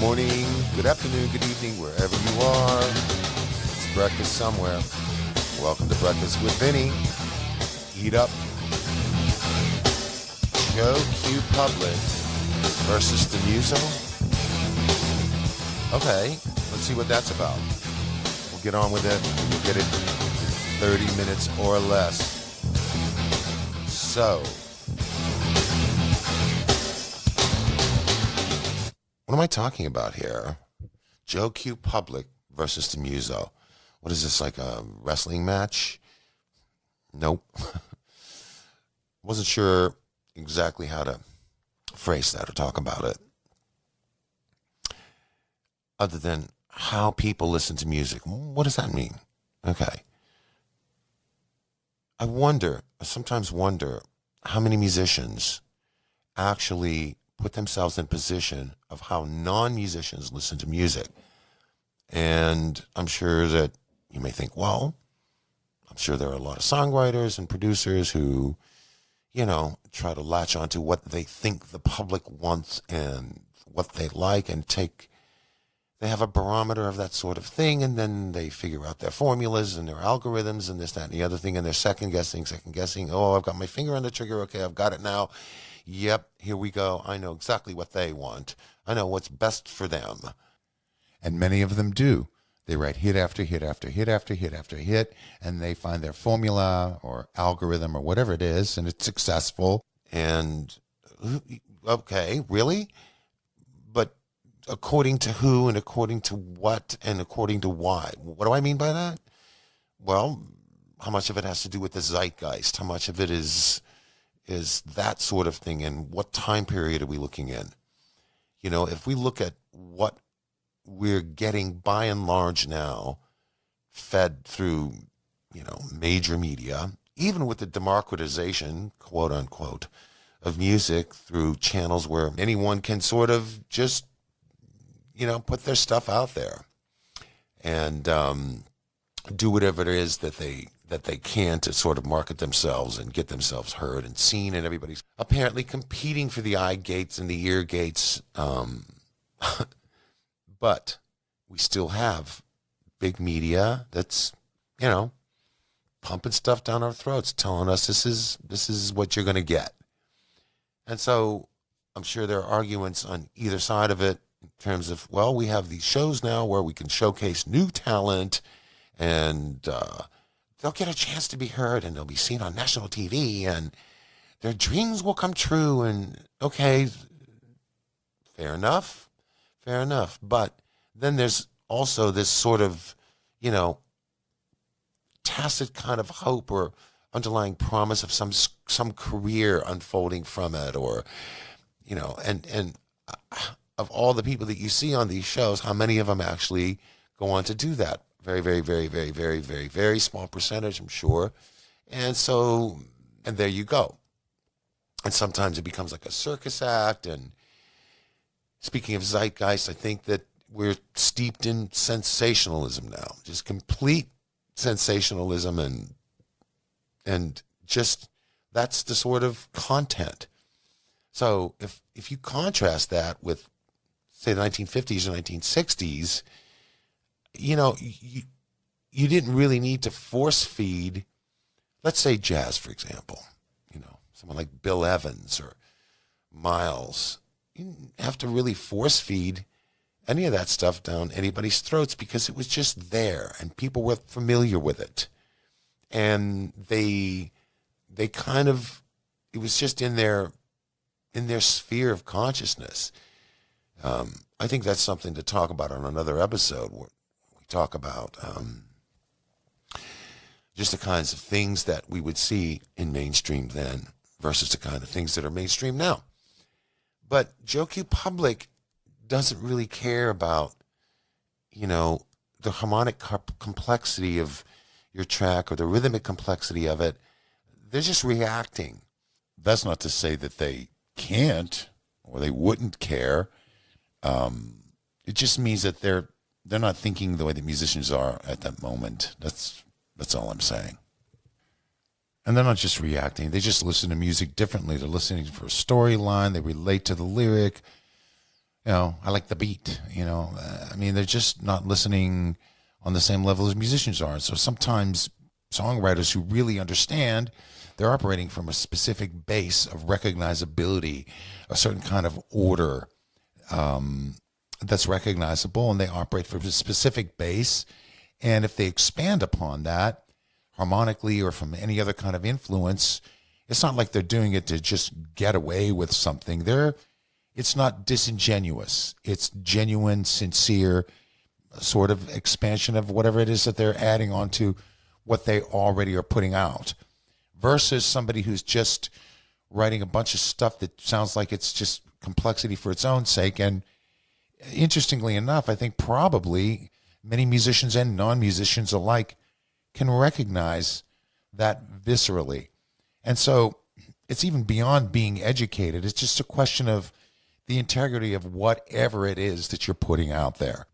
morning, good afternoon, good evening, wherever you are. It's breakfast somewhere. Welcome to Breakfast with Vinny. Eat up. Joe Q Public versus the Muso. Okay, let's see what that's about. We'll get on with it. We'll get it in 30 minutes or less. So, what am I talking about here? Joe Q Public versus the Muso. What is this, like a wrestling match? Nope. Wasn't sure exactly how to phrase that or talk about it. Other than how people listen to music. What does that mean? Okay. I sometimes wonder how many musicians actually put themselves in position of how non-musicians listen to music. And I'm sure that you may think, well, I'm sure there are a lot of songwriters and producers who, try to latch onto what they think the public wants and what they like and they have a barometer of that sort of thing, and then they figure out their formulas and their algorithms and this, that, and the other thing, and they're second guessing. Oh, I've got my finger on the trigger. Okay, I've got it now. Yep, here we go. I know exactly what they want. I know what's best for them. And many of them do. They write hit after hit after hit after hit after hit, and they find their formula or algorithm or whatever it is, and it's successful. And, okay, really? But according to who and according to what and according to why? What do I mean by that? Well, how much of it has to do with the zeitgeist? How much of it is that sort of thing, and what time period are we looking in? If we look at what we're getting by and large now, fed through, major media, even with the democratization, quote unquote, of music through channels where anyone can sort of just, put their stuff out there and do whatever it is that they can to sort of market themselves and get themselves heard and seen, and everybody's apparently competing for the eye gates and the ear gates. But we still have big media that's, pumping stuff down our throats, telling us this is what you're going to get. And so I'm sure there are arguments on either side of it in terms of, well, we have these shows now where we can showcase new talent and they'll get a chance to be heard and they'll be seen on national TV and their dreams will come true. And okay, fair enough. But then there's also this sort of, tacit kind of hope or underlying promise of some career unfolding from it, or, and of all the people that you see on these shows, how many of them actually go on to do that? Very, very, very, very, very, very, very small percentage, I'm sure. And there you go. And sometimes it becomes like a circus act. And speaking of zeitgeist, I think that we're steeped in sensationalism now, just complete sensationalism, and just that's the sort of content. So if you contrast that with, say, the 1950s or 1960s, you didn't really need to force feed, let's say jazz, for example, someone like Bill Evans or Miles. You didn't have to really force feed any of that stuff down anybody's throats because it was just there and people were familiar with it. And they kind of, it was just in their sphere of consciousness. I think that's something to talk about on another episode where we talk about just the kinds of things that we would see in mainstream then versus the kind of things that are mainstream now. But Joe Q Public doesn't really care about, the harmonic complexity of your track or the rhythmic complexity of it. They're just reacting. That's not to say that they can't or they wouldn't care. It just means that they're not thinking the way that musicians are at that moment. That's all I'm saying. And they're not just reacting. They just listen to music differently. They're listening for a storyline. They relate to the lyric. I like the beat. I mean, they're just not listening on the same level as musicians are. So sometimes songwriters who really understand, they're operating from a specific base of recognizability, a certain kind of order that's recognizable, and they operate from a specific base. And if they expand upon that harmonically or from any other kind of influence, it's not like they're doing it to just get away with something. It's not disingenuous. It's genuine, sincere sort of expansion of whatever it is that they're adding on to what they already are putting out, versus somebody who's just writing a bunch of stuff that sounds like it's just complexity for its own sake. And interestingly enough, I think probably many musicians and non-musicians alike can recognize that viscerally. And so it's even beyond being educated. It's just a question of the integrity of whatever it is that you're putting out there.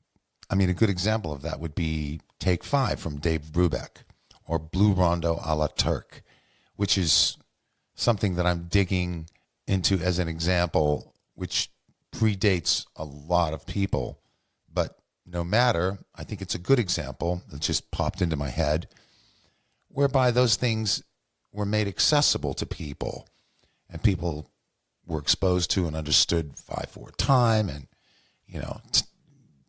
I mean, a good example of that would be Take 5 from Dave Brubeck, or Blue Rondo a la Turk, which is something that I'm digging into as an example, which predates a lot of people. But no matter, I think it's a good example that just popped into my head, whereby those things were made accessible to people, and people were exposed to and understood 5/4 time, and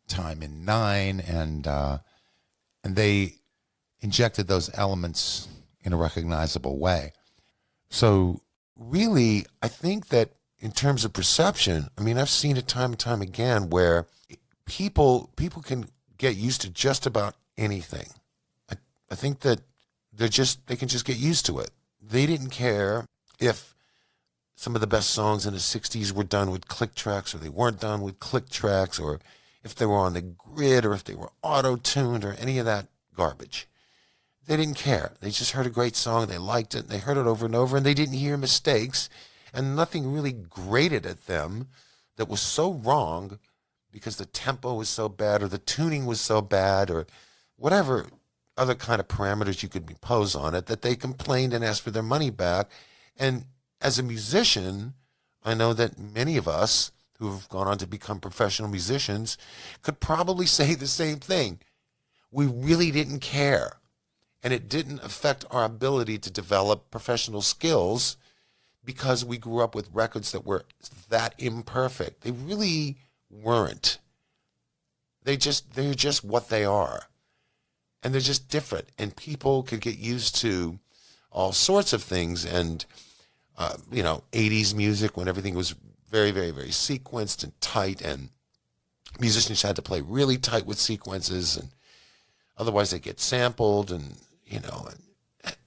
time in 9, and they injected those elements in a recognizable way. So really, I think that in terms of perception, I mean, I've seen it time and time again where people can get used to just about anything. I think that they can just get used to it. They didn't care if some of the best songs in the 60s were done with click tracks or they weren't done with click tracks, or if they were on the grid or if they were auto-tuned or any of that garbage. They didn't care. They just heard a great song, they liked it, and they heard it over and over, and they didn't hear mistakes, and nothing really grated at them that was so wrong because the tempo was so bad or the tuning was so bad or whatever other kind of parameters you could impose on it, that they complained and asked for their money back. And as a musician, I know that many of us who have gone on to become professional musicians could probably say the same thing. We really didn't care. And it didn't affect our ability to develop professional skills because we grew up with records that were that imperfect. They really weren't. They're just what they are. And they're just different. And people could get used to all sorts of things. And, 80s music, when everything was very, very, very sequenced and tight, and musicians had to play really tight with sequences, and otherwise they get sampled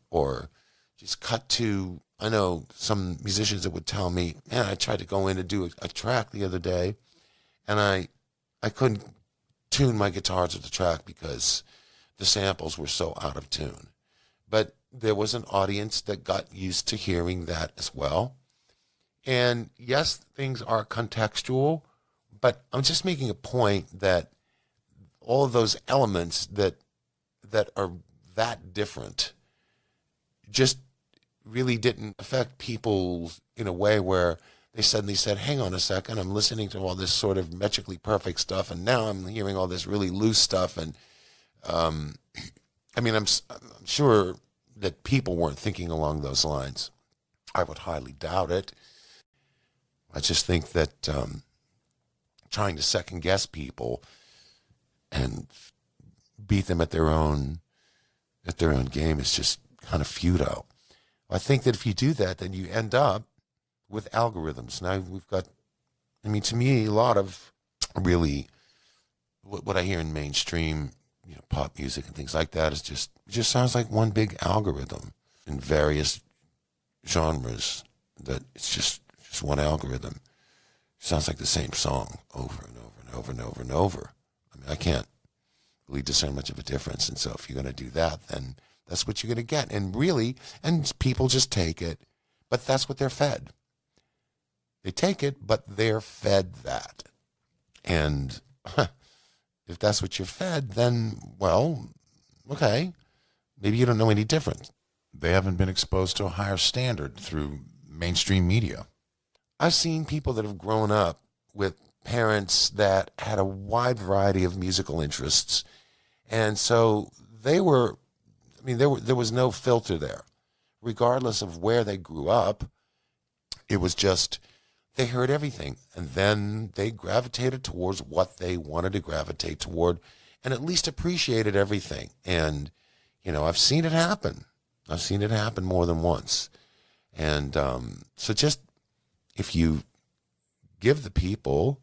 or just cut to. I know some musicians that would tell me, man, I tried to go in and do a track the other day, and I couldn't tune my guitar to the track because the samples were so out of tune. But there was an audience that got used to hearing that as well. And yes, things are contextual, but I'm just making a point that all of those elements that are that different just really didn't affect people in a way where they suddenly said, hang on a second, I'm listening to all this sort of metrically perfect stuff, and now I'm hearing all this really loose stuff. And I'm sure that people weren't thinking along those lines. I would highly doubt it. I just think that trying to second guess people and beat them at their own game is just kind of futile. I think that if you do that, then you end up with algorithms. Now we've got, to me, a lot of really what I hear in mainstream, pop music and things like that it just sounds like one big algorithm in various genres. That it's just one algorithm. It sounds like the same song over and over and over and over and over. I can't really discern much of a difference. And so if you're going to do that, then that's what you're going to get. And really, and people just take it, but that's what they're fed. They take it, but they're fed that. And if that's what you're fed, then, well, okay, maybe you don't know any different. They haven't been exposed to a higher standard through mainstream media. I've seen people that have grown up with parents that had a wide variety of musical interests. And so they were, I mean, there was no filter there. Regardless of where they grew up, it was just, they heard everything. And then they gravitated towards what they wanted to gravitate toward and at least appreciated everything. And, you know, I've seen it happen. I've seen it happen more than once. And so just, if you give the people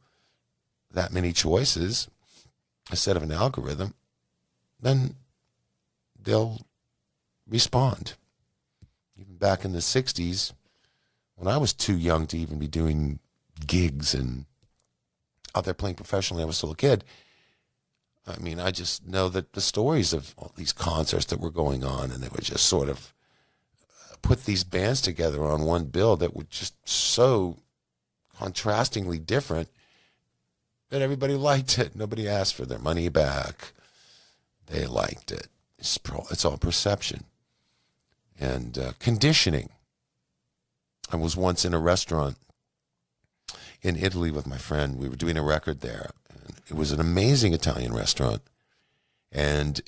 that many choices instead of an algorithm, then they'll respond. Even back in the 60s, when I was too young to even be doing gigs and out there playing professionally, I was still a kid. I mean, I just know that the stories of all these concerts that were going on, and they would just sort of put these bands together on one bill that were just so contrastingly different that everybody liked it. Nobody asked for their money back. They liked it. It's all perception and conditioning. I was once in a restaurant in Italy with my friend. We were doing a record there. And it was an amazing Italian restaurant. And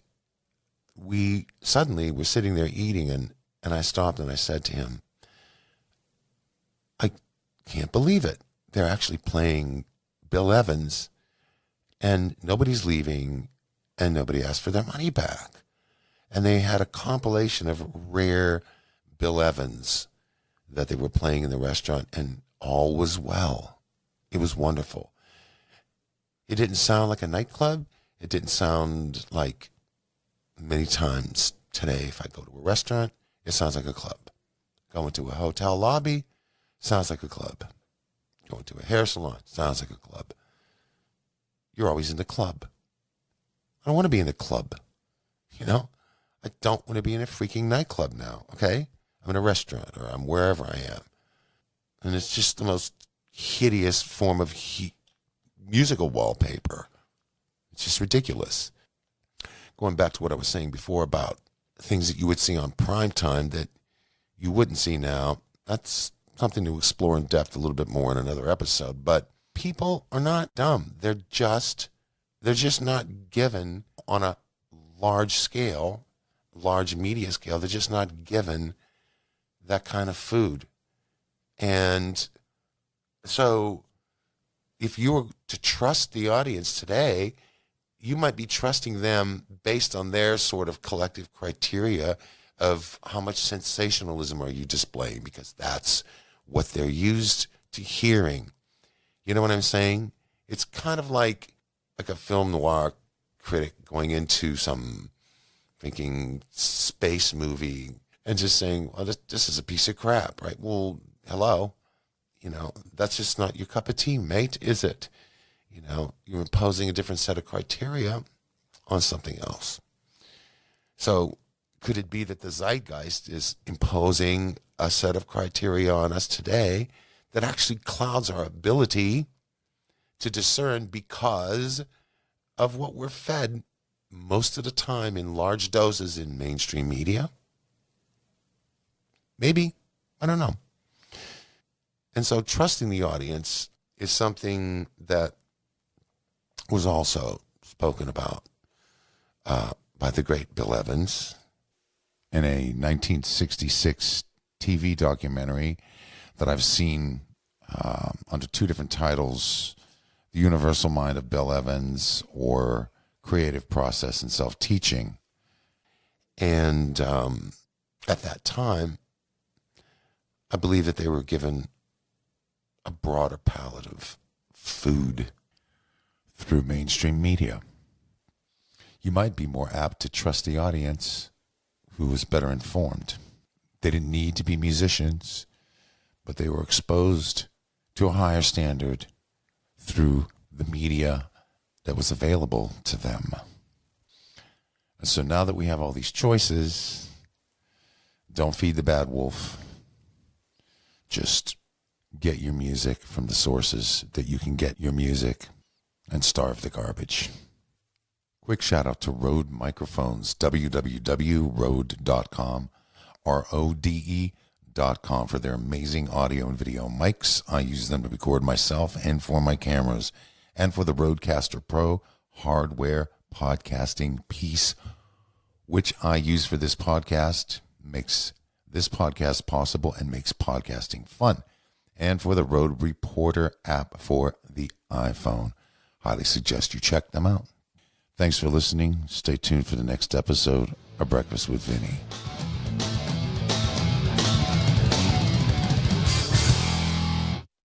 we suddenly were sitting there eating, and I stopped and I said to him, I can't believe it. They're actually playing Bill Evans, and nobody's leaving, and nobody asked for their money back. And they had a compilation of rare Bill Evans that they were playing in the restaurant, and all was well. It was wonderful. It didn't sound like a nightclub. It didn't sound like many times today if I go to a restaurant, it sounds like a club. Going to a hotel lobby, sounds like a club. Going to a hair salon, sounds like a club. You're always in the club. I don't want to be in a club, you know? I don't want to be in a freaking nightclub now, okay? I'm in a restaurant, or I'm wherever I am. And it's just the most hideous form of musical wallpaper. It's just ridiculous. Going back to what I was saying before about things that you would see on prime time that you wouldn't see now, that's something to explore in depth a little bit more in another episode. But people are not dumb. They're just not given on a large scale, large media scale. They're just not given that kind of food. And so if you were to trust the audience today, you might be trusting them based on their sort of collective criteria of how much sensationalism are you displaying, because that's what they're used to hearing. You know what I'm saying? It's kind of like a film noir critic going into some thinking space movie and just saying, well, this is a piece of crap, right? Well, hello. You know, that's just not your cup of tea, mate, is it? You know, you're imposing a different set of criteria on something else. So could it be that the zeitgeist is imposing a set of criteria on us today that actually clouds our ability to discern because of what we're fed most of the time in large doses in mainstream media? Maybe. I don't know. And so trusting the audience is something that was also spoken about by the great Bill Evans in a 1966 TV documentary that I've seen under two different titles, The Universal Mind of Bill Evans or Creative Process and Self-Teaching. And at that time, I believe that they were given a broader palette of food through mainstream media. You might be more apt to trust the audience who was better informed. They didn't need to be musicians, but they were exposed to a higher standard through the media that was available to them. And so now that we have all these choices, don't feed the bad wolf. Just get your music from the sources that you can get your music and starve the garbage. Quick shout out to Rode Microphones, www.rode.com, RODE.com. AudioTech.com for their amazing audio and video mics. I use them to record myself and for my cameras. And for the Rodecaster Pro hardware podcasting piece, which I use for this podcast, makes this podcast possible and makes podcasting fun. And for the Rode Reporter app for the iPhone. Highly suggest you check them out. Thanks for listening. Stay tuned for the next episode of Breakfast with Vinny.